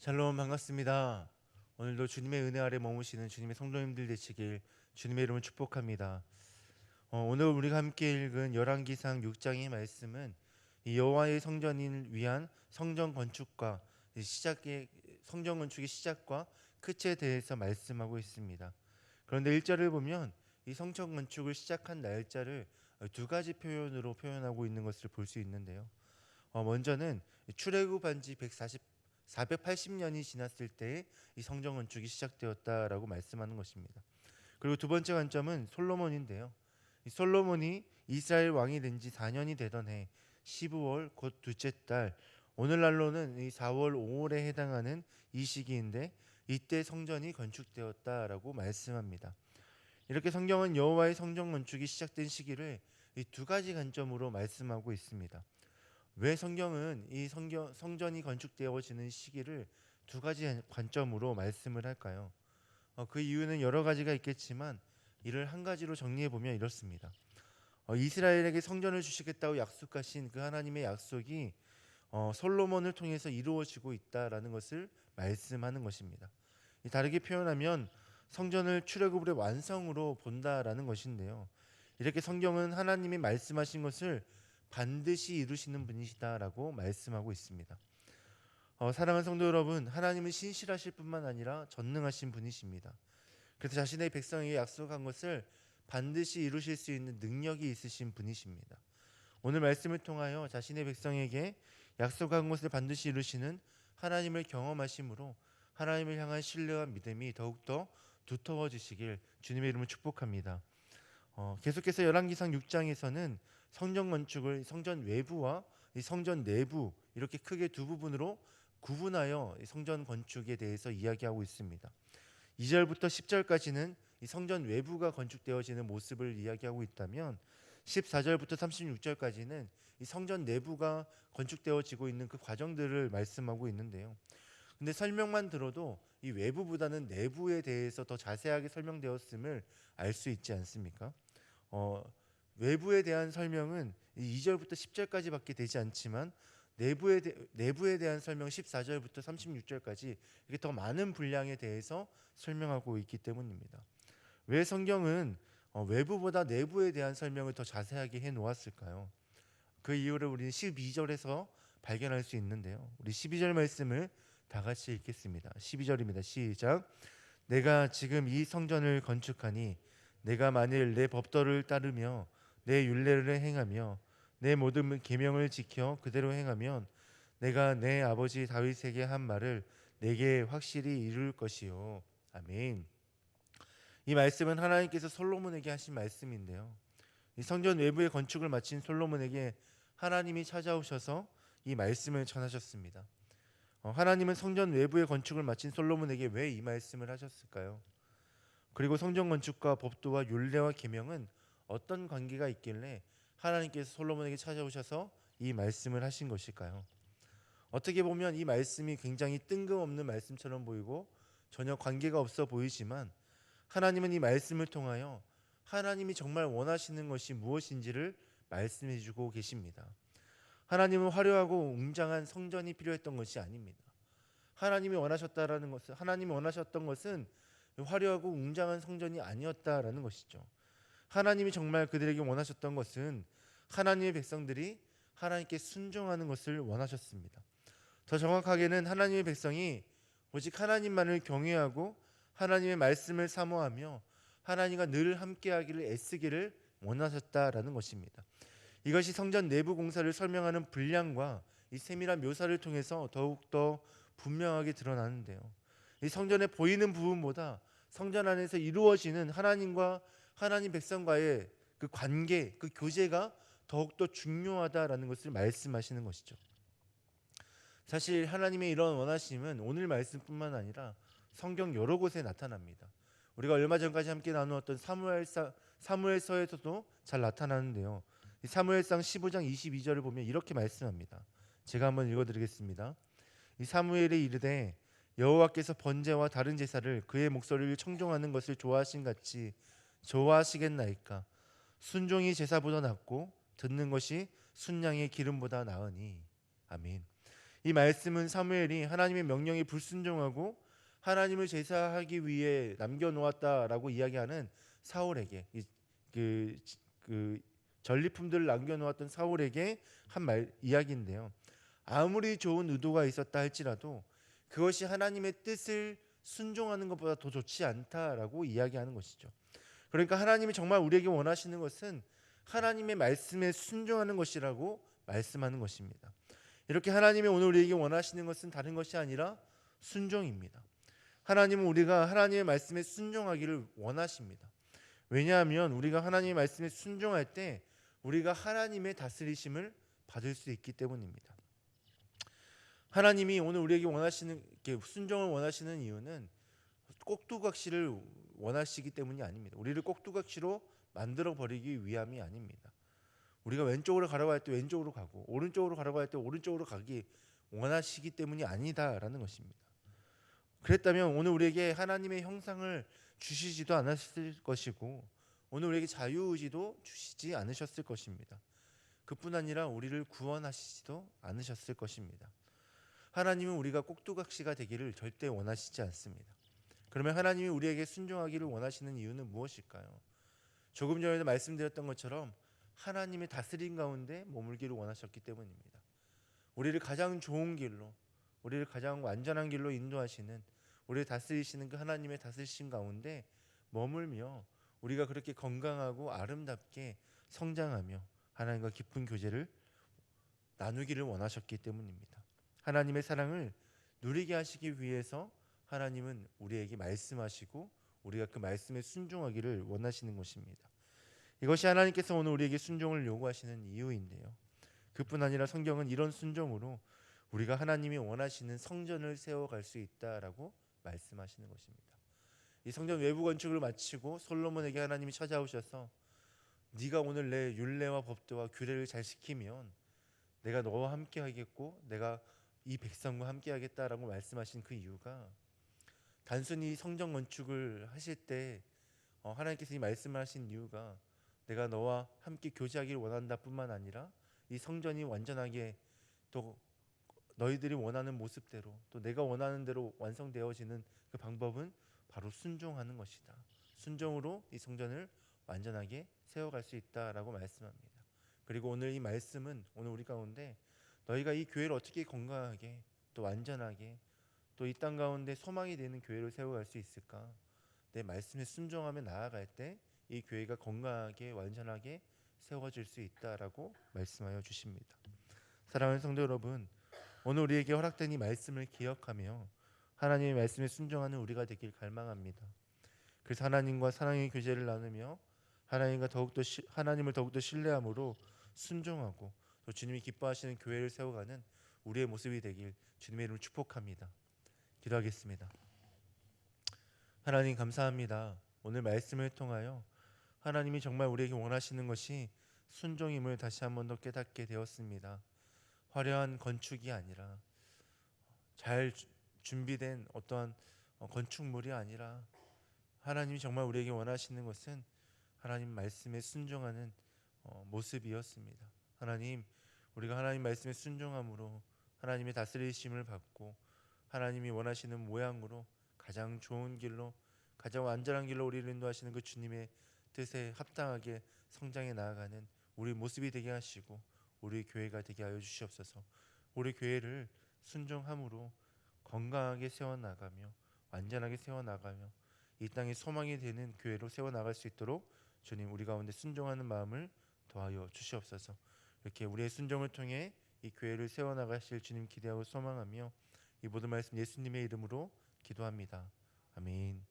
샬롬 반갑습니다. 오늘도 주님의 은혜 아래 머무시는 주님의 성도님들 되시길 주님의 이름을 축복합니다. 오늘 우리가 함께 읽은 열왕기상 6장의 말씀은 이 여호와의 성전을 위한 성전 건축과 시작의 성전 건축의 시작과 끝에 대해서 말씀하고 있습니다. 그런데 1절을 보면 이 성전 건축을 시작한 날짜를 두 가지 표현으로 표현하고 있는 것을 볼 수 있는데요. 먼저는 출애굽한 지 480년이 지났을 때에 이 성전 건축이 시작되었다라고 말씀하는 것입니다. 그리고 두 번째 관점은 솔로몬인데요. 이 솔로몬이 이스라엘 왕이 된 지 4년이 되던 해 15월 곧 둘째 달, 오늘날로는 이 4월 5월에 해당하는 이 시기인데 이때 성전이 건축되었다라고 말씀합니다. 이렇게 성경은 여호와의 성전 건축이 시작된 시기를 이 두 가지 관점으로 말씀하고 있습니다. 왜 성경은 이 성전이 건축되어지는 시기를 두 가지 관점으로 말씀을 할까요? 그 이유는 여러 가지가 있겠지만 이를 한 가지로 정리해 보면 이렇습니다. 이스라엘에게 성전을 주시겠다고 약속하신 그 하나님의 약속이 솔로몬을 통해서 이루어지고 있다라는 것을 말씀하는 것입니다. 다르게 표현하면 성전을 출애굽의 완성으로 본다라는 것인데요. 이렇게 성경은 하나님이 말씀하신 것을 반드시 이루시는 분이시다라고 말씀하고 있습니다. 사랑하는 성도 여러분, 하나님은 신실하실 뿐만 아니라 전능하신 분이십니다. 그래서 자신의 백성에게 약속한 것을 반드시 이루실 수 있는 능력이 있으신 분이십니다. 오늘 말씀을 통하여 자신의 백성에게 약속한 것을 반드시 이루시는 하나님을 경험하심으로 하나님을 향한 신뢰와 믿음이 더욱더 두터워지시길 주님의 이름으로 축복합니다. 계속해서 열왕기상 6장에서는 성전 건축을 성전 외부와 이 성전 내부 이렇게 크게 두 부분으로 구분하여 성전 건축에 대해서 이야기하고 있습니다. 2절부터 10절까지는 이 성전 외부가 건축되어지는 모습을 이야기하고 있다면 14절부터 36절까지는 이 성전 내부가 건축되어지고 있는 그 과정들을 말씀하고 있는데요. 근데 설명만 들어도 이 외부보다는 내부에 대해서 더 자세하게 설명되었음을 알 수 있지 않습니까? 외부에 대한 설명은 2절부터 10절까지밖에 되지 않지만 내부에 대한 설명 14절부터 36절까지 이게 더 많은 분량에 대해서 설명하고 있기 때문입니다. 왜 성경은 외부보다 내부에 대한 설명을 더 자세하게 해 놓았을까요? 그 이유를 우리는 12절에서 발견할 수 있는데요. 우리 12절 말씀을 다 같이 읽겠습니다. 12절입니다. 시작. 내가 지금 이 성전을 건축하니 내가 만일 내 법도를 따르며 내 율례를 행하며 내 모든 계명을 지켜 그대로 행하면 내가 내 아버지 다윗에게 한 말을 내게 확실히 이룰 것이요. 아멘. 이 말씀은 하나님께서 솔로몬에게 하신 말씀인데요. 이 성전 외부의 건축을 마친 솔로몬에게 하나님이 찾아오셔서 이 말씀을 전하셨습니다. 하나님은 성전 외부의 건축을 마친 솔로몬에게 왜 이 말씀을 하셨을까요? 그리고 성전 건축과 법도와 율례와 계명은 어떤 관계가 있길래 하나님께서 솔로몬에게 찾아오셔서 이 말씀을 하신 것일까요? 어떻게 보면 이 말씀이 굉장히 뜬금없는 말씀처럼 보이고 전혀 관계가 없어 보이지만 하나님은 이 말씀을 통하여 하나님이 정말 원하시는 것이 무엇인지를 말씀해 주고 계십니다. 하나님은 화려하고 웅장한 성전이 필요했던 것이 아닙니다. 하나님이 원하셨던 것은 화려하고 웅장한 성전이 아니었다라는 것이죠. 하나님이 정말 그들에게 원하셨던 것은 하나님의 백성들이 하나님께 순종하는 것을 원하셨습니다. 더 정확하게는 하나님의 백성이 오직 하나님만을 경외하고 하나님의 말씀을 사모하며 하나님과 늘 함께하기를 애쓰기를 원하셨다라는 것입니다. 이것이 성전 내부 공사를 설명하는 분량과 이 세밀한 묘사를 통해서 더욱더 분명하게 드러나는데요. 이 성전에 보이는 부분보다 성전 안에서 이루어지는 하나님과 하나님 백성과의 그 관계, 그 교제가 더욱더 중요하다라는 것을 말씀하시는 것이죠. 사실 하나님의 이런 원하심은 오늘 말씀뿐만 아니라 성경 여러 곳에 나타납니다. 우리가 얼마 전까지 함께 나누었던 사무엘서에서도 잘 나타나는데요. 이 사무엘상 15장 22절을 보면 이렇게 말씀합니다. 제가 한번 읽어드리겠습니다. 이 사무엘이 이르되 여호와께서 번제와 다른 제사를 그의 목소리를 청종하는 것을 좋아하신 같이 좋아하시겠나이까. 순종이 제사보다 낫고 듣는 것이 순양의 기름보다 나으니. 아멘. 이 말씀은 사무엘이 하나님의 명령에 불순종하고 하나님을 제사하기 위해 남겨놓았다라고 이야기하는 사울에게 그, 그 전리품들을 남겨놓았던 사울에게 한 말 이야기인데요. 아무리 좋은 의도가 있었다 할지라도 그것이 하나님의 뜻을 순종하는 것보다 더 좋지 않다라고 이야기하는 것이죠. 그러니까 하나님이 정말 우리에게 원하시는 것은 하나님의 말씀에 순종하는 것이라고 말씀하는 것입니다. 이렇게 하나님이 오늘 우리에게 원하시는 것은 다른 것이 아니라 순종입니다. 하나님은 우리가 하나님의 말씀에 순종하기를 원하십니다. 왜냐하면 우리가 하나님의 말씀에 순종할 때 우리가 하나님의 다스리심을 받을 수 있기 때문입니다. 하나님이 오늘 우리에게 원하시는 순종을 원하시는 이유는 꼭두각시를 원하시기 때문이 아닙니다. 우리를 꼭두각시로 만들어 버리기 위함이 아닙니다. 우리가 왼쪽으로 가라고 할 때 왼쪽으로 가고 오른쪽으로 가라고 할 때 오른쪽으로 가기 원하시기 때문이 아니다라는 것입니다. 그랬다면 오늘 우리에게 하나님의 형상을 주시지도 않았을 것이고 오늘 우리에게 자유의지도 주시지 않으셨을 것입니다. 그뿐 아니라 우리를 구원하시지도 않으셨을 것입니다. 하나님은 우리가 꼭두각시가 되기를 절대 원하시지 않습니다. 그러면 하나님이 우리에게 순종하기를 원하시는 이유는 무엇일까요? 조금 전에도 말씀드렸던 것처럼 하나님의 다스림 가운데 머물기를 원하셨기 때문입니다. 우리를 가장 좋은 길로, 우리를 가장 완전한 길로 인도하시는, 우리를 다스리시는 그 하나님의 다스리심 가운데 머물며 우리가 그렇게 건강하고 아름답게 성장하며 하나님과 깊은 교제를 나누기를 원하셨기 때문입니다. 하나님의 사랑을 누리게 하시기 위해서 하나님은 우리에게 말씀하시고 우리가 그 말씀에 순종하기를 원하시는 것입니다. 이것이 하나님께서 오늘 우리에게 순종을 요구하시는 이유인데요. 그뿐 아니라 성경은 이런 순종으로 우리가 하나님이 원하시는 성전을 세워갈 수 있다라고 말씀하시는 것입니다. 이 성전 외부 건축을 마치고 솔로몬에게 하나님이 찾아오셔서 네가 오늘 내 율례와 법도와 규례를 잘 지키면 내가 너와 함께 하겠고 내가 이 백성과 함께 하겠다라고 말씀하신 그 이유가 단순히 성전 건축을 하실 때 하나님께서 이 말씀을 하신 이유가 내가 너와 함께 교제하기를 원한다 뿐만 아니라 이 성전이 완전하게 또 너희들이 원하는 모습대로 또 내가 원하는 대로 완성되어지는 그 방법은 바로 순종하는 것이다. 순종으로 이 성전을 완전하게 세워갈 수 있다라고 말씀합니다. 그리고 오늘 이 말씀은 오늘 우리 가운데 너희가 이 교회를 어떻게 건강하게 또 완전하게 또 이 땅 가운데 소망이 되는 교회를 세워갈 수 있을까? 내 말씀에 순종하며 나아갈 때 이 교회가 건강하게 완전하게 세워질 수 있다라고 말씀하여 주십니다. 사랑하는 성도 여러분, 오늘 우리에게 허락된 이 말씀을 기억하며 하나님의 말씀에 순종하는 우리가 되길 갈망합니다. 그래서 하나님과 사랑의 교제를 나누며 하나님을 더욱더 신뢰함으로 순종하고 또 주님이 기뻐하시는 교회를 세워가는 우리의 모습이 되길 주님의 이름으로 축복합니다. 기도하겠습니다. 하나님 감사합니다. 오늘 말씀을 통하여 하나님이 정말 우리에게 원하시는 것이 순종임을 다시 한 번 더 깨닫게 되었습니다. 화려한 건축이 아니라 잘 준비된 어떠한 건축물이 아니라 하나님이 정말 우리에게 원하시는 것은 하나님 말씀에 순종하는 모습이었습니다. 하나님, 우리가 하나님 말씀에 순종함으로 하나님의 다스리심을 받고 하나님이 원하시는 모양으로 가장 좋은 길로 가장 완전한 길로 우리를 인도하시는 그 주님의 뜻에 합당하게 성장해 나아가는 우리 모습이 되게 하시고 우리 교회가 되게 하여 주시옵소서. 우리 교회를 순종함으로 건강하게 세워나가며 완전하게 세워나가며 이 땅에 소망이 되는 교회로 세워나갈 수 있도록 주님 우리 가운데 순종하는 마음을 더하여 주시옵소서. 이렇게 우리의 순종을 통해 이 교회를 세워나가실 주님 기대하고 소망하며 이 모든 말씀 예수님의 이름으로 기도합니다. 아멘.